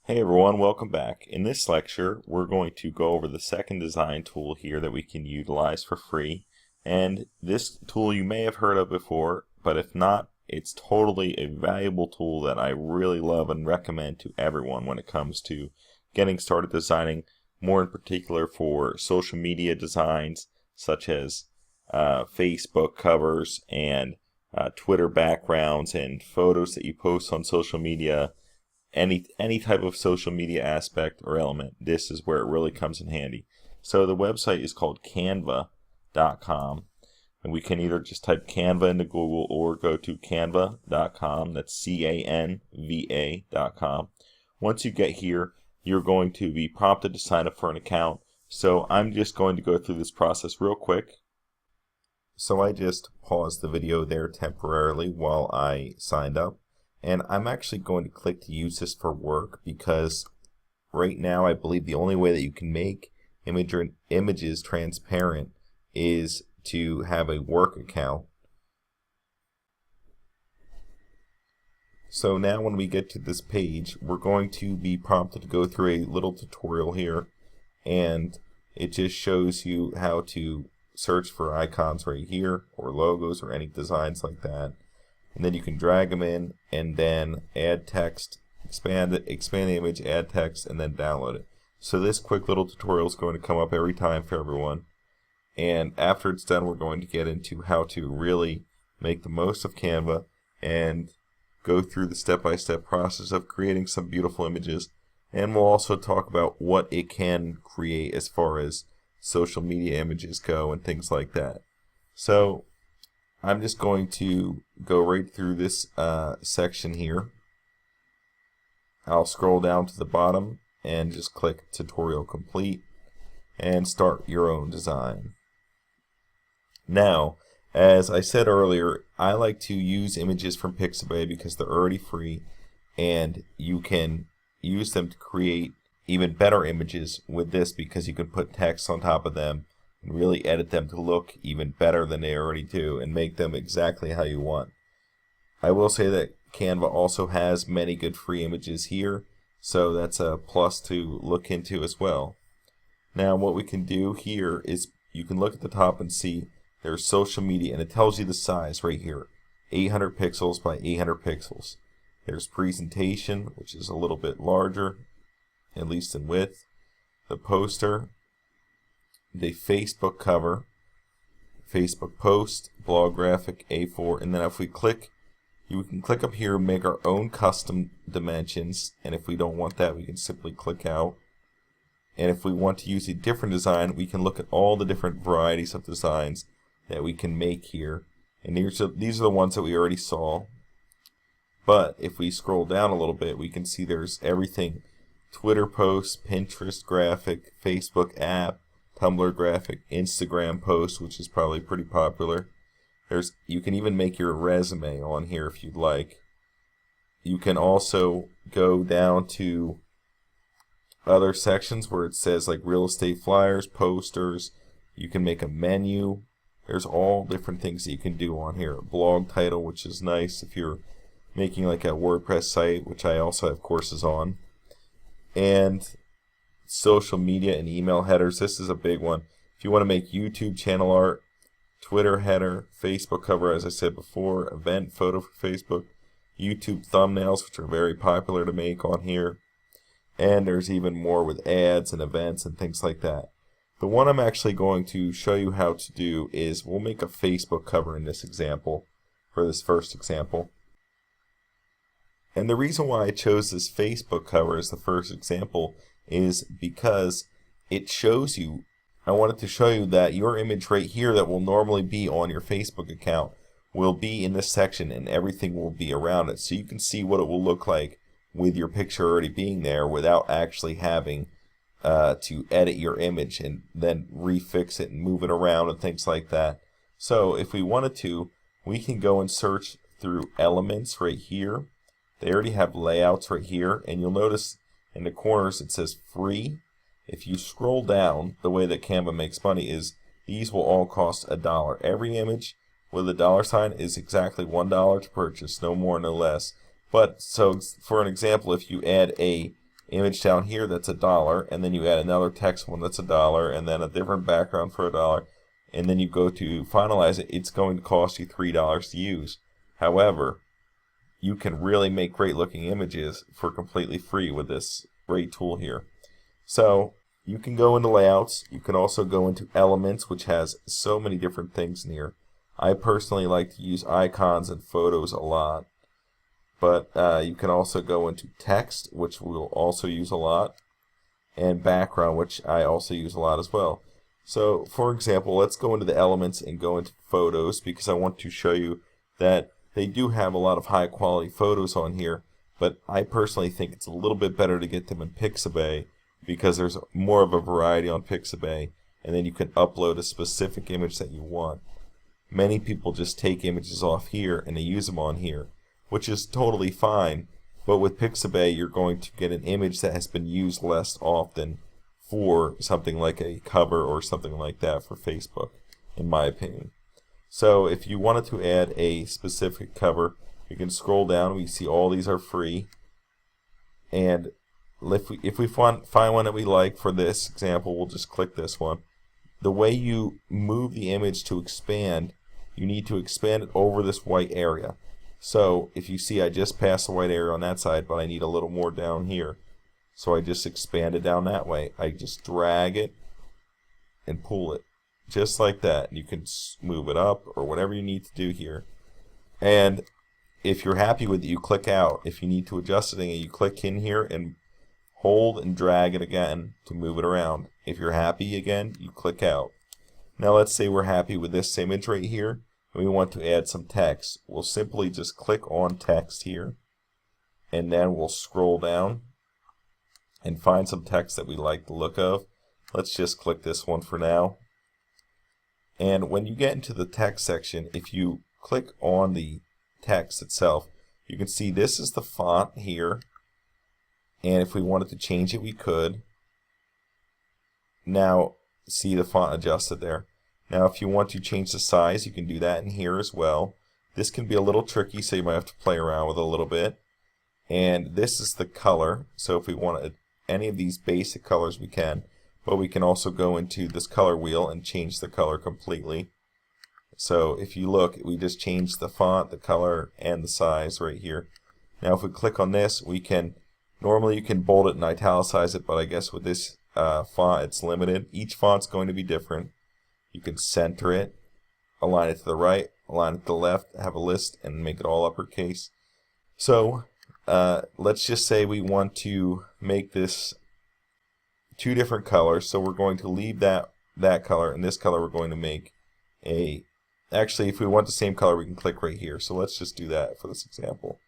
Hey everyone, welcome back. In this lecture, we're going to go over the second design tool here that we can utilize for free. And this tool you may have heard of before, but if not, it's totally a valuable tool that I really love and recommend to everyone when it comes to getting started designing, more in particular for social media designs such as Facebook covers and Twitter backgrounds and photos that you post on social media. Any type of social media aspect or element, this is where it really comes in handy. So the website is called canva.com, and we can either just type Canva into Google or go to canva.com. That's canva.com. Once you get here, you're going to be prompted to sign up for an account. So I'm just going to go through this process real quick. So I just paused the video there temporarily while I signed up. And I'm actually going to click to use this for work because right now I believe the only way that you can make images transparent is to have a work account. So now when we get to this page, we're going to be prompted to go through a little tutorial here, and it just shows you how to search for icons right here or logos or any designs like that. And then you can drag them in and then add text, expand the image, add text, and then download it. So this quick little tutorial is going to come up every time for everyone. And after it's done, we're going to get into how to really make the most of Canva and go through the step-by-step process of creating some beautiful images. And we'll also talk about what it can create as far as social media images go and things like that. So I'm just going to go right through this section here. I'll scroll down to the bottom and just click Tutorial Complete and start your own design. Now, as I said earlier, I like to use images from Pixabay because they're already free and you can use them to create even better images with this because you can put text on top of them and really edit them to look even better than they already do and make them exactly how you want. I will say that Canva also has many good free images here, so that's a plus to look into as well. Now what we can do here is you can look at the top and see there's social media, and it tells you the size right here, 800 pixels by 800 pixels. There's presentation, which is a little bit larger, at least in width. The poster, the Facebook cover, Facebook post, blog graphic, A4, and then if we click, we can click up here and make our own custom dimensions, and if we don't want that, we can simply click out. And if we want to use a different design, we can look at all the different varieties of designs that we can make here, and these are the ones that we already saw. But if we scroll down a little bit, we can see there's everything: Twitter posts, Pinterest graphic, Facebook app, Tumblr graphic, Instagram post, which is probably pretty popular. You can even make your resume on here if you'd like. You can also go down to other sections where it says like real estate flyers, posters. You can make a menu. There's all different things that you can do on here. A blog title, which is nice if you're making like a WordPress site, which I also have courses on. And social media and email headers. This is a big one. If you want to make YouTube channel art, Twitter header, Facebook cover, as I said before, event photo for Facebook, YouTube thumbnails, which are very popular to make on here. And there's even more with ads and events and things like that. The one I'm actually going to show you how to do is we'll make a Facebook cover in this example, for this first example. And the reason why I chose this Facebook cover as the first example is because it shows you, I wanted to show you that your image right here that will normally be on your Facebook account will be in this section and everything will be around it. So you can see what it will look like with your picture already being there without actually having to edit your image and then refix it and move it around and things like that. So if we wanted to, we can go and search through elements right here. They already have layouts right here, and you'll notice in the corners it says free. If you scroll down, the way that Canva makes money is these will all cost $1. Every image with a dollar sign is exactly $1 to purchase, no more, no less. But so for an example, if you add a image down here that's $1, and then you add another text one that's $1, and then a different background for $1, and then you go to finalize it, it's going to cost you $3 to use. However, you can really make great looking images for completely free with this great tool here. So you can go into layouts, you can also go into elements, which has so many different things in here. I personally like to use icons and photos a lot, but you can also go into text, which we'll also use a lot, and background, which I also use a lot as well. So for example, let's go into the elements and go into photos, because I want to show you that they do have a lot of high quality photos on here, but I personally think it's a little bit better to get them in Pixabay, because there's more of a variety on Pixabay, and then you can upload a specific image that you want. Many people just take images off here and they use them on here, which is totally fine, but with Pixabay you're going to get an image that has been used less often for something like a cover or something like that for Facebook, in my opinion. So if you wanted to add a specific cover, you can scroll down. We see all these are free, and if we find one that we like, for this example we'll just click this one. The way you move the image to expand, you need to expand it over this white area. So if you see, I just passed the white area on that side, but I need a little more down here. So I just expand it down that way. I just drag it and pull it, just like that. You can move it up or whatever you need to do here. And if you're happy with it, you click out. If you need to adjust it, you click in here and hold and drag it again to move it around. If you're happy again, you click out. Now let's say we're happy with this image right here, and we want to add some text. We'll simply just click on text here, and then we'll scroll down and find some text that we like the look of. Let's just click this one for now. And when you get into the text section, if you click on the text itself, you can see this is the font here, and if we wanted to change it, we could. Now see the font adjusted there. Now if you want to change the size, you can do that in here as well. This can be a little tricky, so you might have to play around with it a little bit. And this is the color, so if we want any of these basic colors we can, but we can also go into this color wheel and change the color completely. So if you look, we just changed the font, the color, and the size right here. Now if we click on this, we can, normally you can bold it and italicize it, but I guess with this font it's limited. Each font's going to be different. You can center it, align it to the right, align it to the left, have a list, and make it all uppercase. So let's just say we want to make this two different colors, so we're going to leave that color, and this color we're going to make a, actually if we want the same color we can click right here, so let's just do that for this example.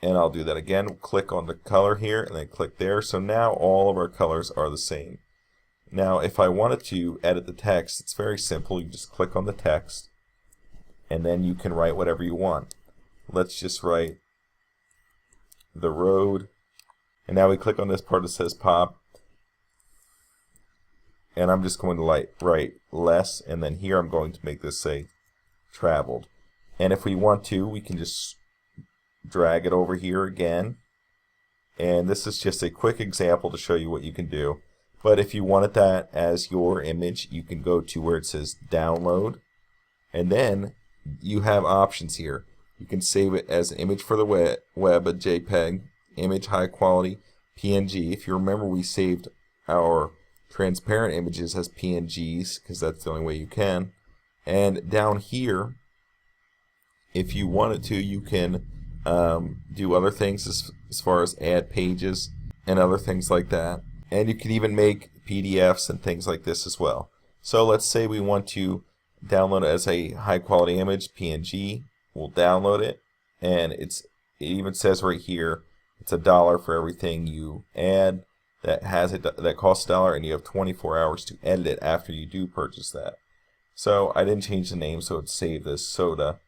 And I'll do that again. We'll click on the color here and then click there. So now all of our colors are the same. Now if I wanted to edit the text, it's very simple. You just click on the text and then you can write whatever you want. Let's just write the road, and now we click on this part that says pop, and I'm just going to write less, and then here I'm going to make this say traveled. And if we want to, we can just drag it over here again, and this is just a quick example to show you what you can do. But if you wanted that as your image, you can go to where it says download, and then you have options here. You can save it as an image for the web, a JPEG, image high quality, PNG. If you remember, we saved our transparent images as PNGs because that's the only way you can. And down here, if you wanted to, you can do other things as far as add pages and other things like that. And you can even make PDFs and things like this as well. So let's say we want to download it as a high quality image, PNG. We'll download it, and it even says right here it's $1 for everything you add that costs $1, and you have 24 hours to edit it after you do purchase that. So I didn't change the name, so it's saved as soda.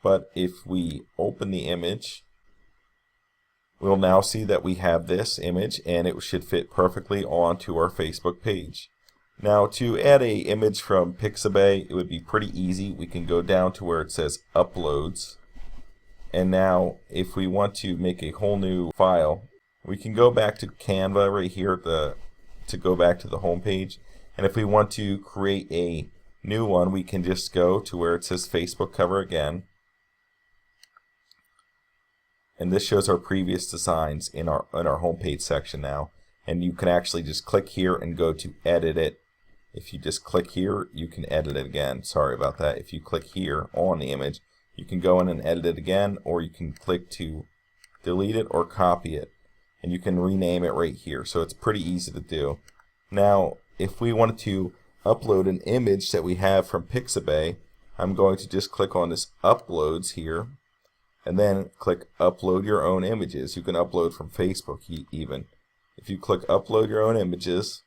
But if we open the image, we'll now see that we have this image, and it should fit perfectly onto our Facebook page. Now to add a image from Pixabay, it would be pretty easy. We can go down to where it says uploads, and now if we want to make a whole new file, We can go back to Canva right here to go back to the home page. And if we want to create a new one, we can just go to where it says Facebook cover again. And this shows our previous designs in our homepage section now. And you can actually just click here and go to edit it. If you just click here, you can edit it again. Sorry about that. If you click here on the image, you can go in and edit it again, or you can click to delete it or copy it. And you can rename it right here. So it's pretty easy to do. Now, if we wanted to upload an image that we have from Pixabay, I'm going to just click on this uploads here, and then click upload your own images. You can upload from Facebook even. If you click upload your own images,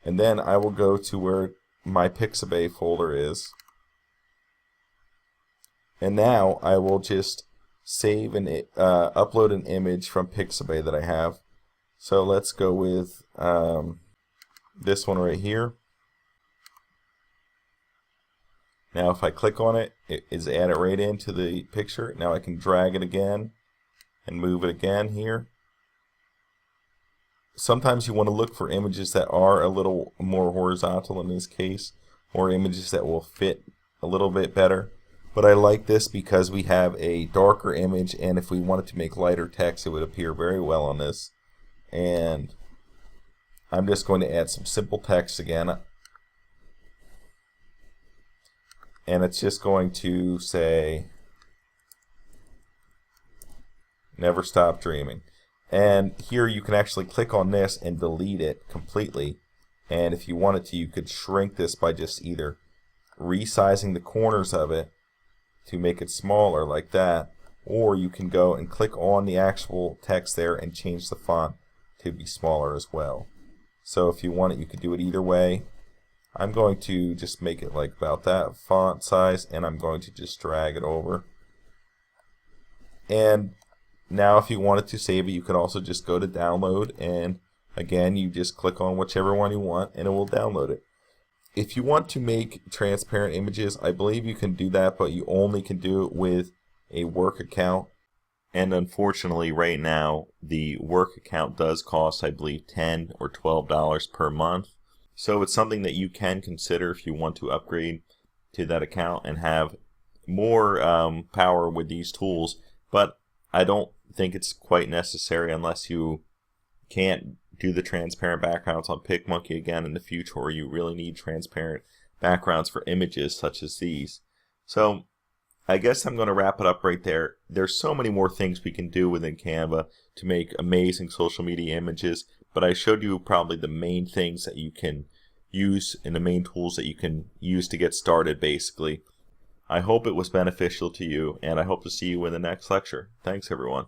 and then I will go to where my Pixabay folder is, and now I will just save and upload an image from Pixabay that I have. So let's go with this one right here. Now if I click on it, it is added right into the picture. Now I can drag it again and move it again here. Sometimes you want to look for images that are a little more horizontal in this case, or images that will fit a little bit better. But I like this because we have a darker image, and if we wanted to make lighter text, it would appear very well on this. And I'm just going to add some simple text again. And it's just going to say, never stop dreaming. And here you can actually click on this and delete it completely. And if you wanted to, you could shrink this by just either resizing the corners of it to make it smaller like that, or you can go and click on the actual text there and change the font to be smaller as well. So if you want it, you could do it either way. I'm going to just make it like about that font size, and I'm going to just drag it over. And now if you wanted to save it, you can also just go to download, and again you just click on whichever one you want and it will download it. If you want to make transparent images, I believe you can do that, but you only can do it with a work account. And unfortunately right now the work account does cost, I believe, $10 or $12 per month. So it's something that you can consider if you want to upgrade to that account and have more power with these tools. But I don't think it's quite necessary unless you can't do the transparent backgrounds on PicMonkey again in the future, or you really need transparent backgrounds for images such as these. So I guess I'm going to wrap it up right there. There's so many more things we can do within Canva to make amazing social media images, but I showed you probably the main things that you can use and the main tools that you can use to get started basically. I hope it was beneficial to you, and I hope to see you in the next lecture. Thanks everyone.